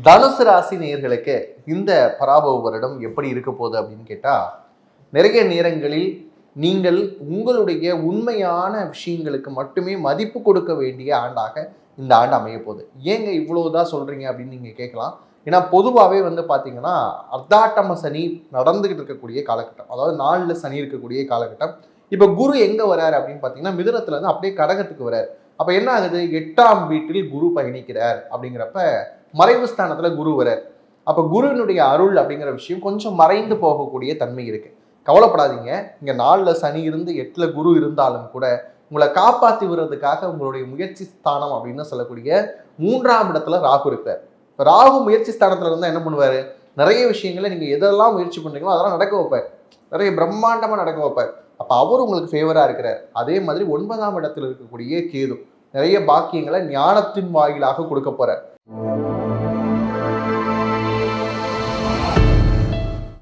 தனுசு ராசி நேயர்களுக்கு இந்த பராபவ வருடம் எப்படி இருக்க போகுது அப்படின்னு கேட்டா, நிறைய நேரங்களில் நீங்கள் உங்களுடைய உண்மையான விஷயங்களுக்கு மட்டுமே மதிப்பு கொடுக்க வேண்டிய ஆண்டாக இந்த ஆண்டு அமைய போகுது. ஏங்க இவ்வளவுதான் சொல்றீங்க அப்படின்னு நீங்க கேட்கலாம். ஏன்னா பொதுவாகவே வந்து பார்த்தீங்கன்னா, அர்த்தாட்டம சனி நடந்துகிட்டு இருக்கக்கூடிய காலகட்டம். அதாவது நாலுல சனி இருக்கக்கூடிய காலகட்டம். இப்போ குரு எங்க வராரு அப்படின்னு பார்த்தீங்கன்னா, மிதுனத்துல இருந்து அப்படியே கடகத்துக்கு வராரு. அப்ப என்ன ஆகுது? 8ஆம் வீட்டில் குரு பயணிக்கிறார் அப்படிங்கிறப்ப மறைவு ஸ்தானத்துல குரு வரார். அப்ப குருவினுடைய அருள் அப்படிங்கிற விஷயம் கொஞ்சம் மறைந்து போகக்கூடிய தன்மை இருக்கு. கவலைப்படாதீங்க. இங்க 4ல சனி இருந்து 8ல குரு இருந்தாலும் கூட உங்களை காப்பாற்றி விடுறதுக்காக உங்களுடைய முயற்சி ஸ்தானம் அப்படின்னு சொல்லக்கூடிய 3ஆம் இடத்துல ராகு இருக்கார். ராகு முயற்சி ஸ்தானத்துல இருந்தா என்ன பண்ணுவாரு? நிறைய விஷயங்களை நீங்க எதெல்லாம் முயற்சி பண்றீங்களோ அதெல்லாம் நடக்க வைப்பார். நிறைய பிரம்மாண்டமா நடக்க வைப்பார். அப்ப அவர் உங்களுக்கு ஃபேவரா இருக்கிறார். அதே மாதிரி 9ஆம் இடத்துல இருக்கக்கூடிய கேது நிறைய பாக்கியங்களை ஞானத்தின் வாயிலாக கொடுக்க போறார்.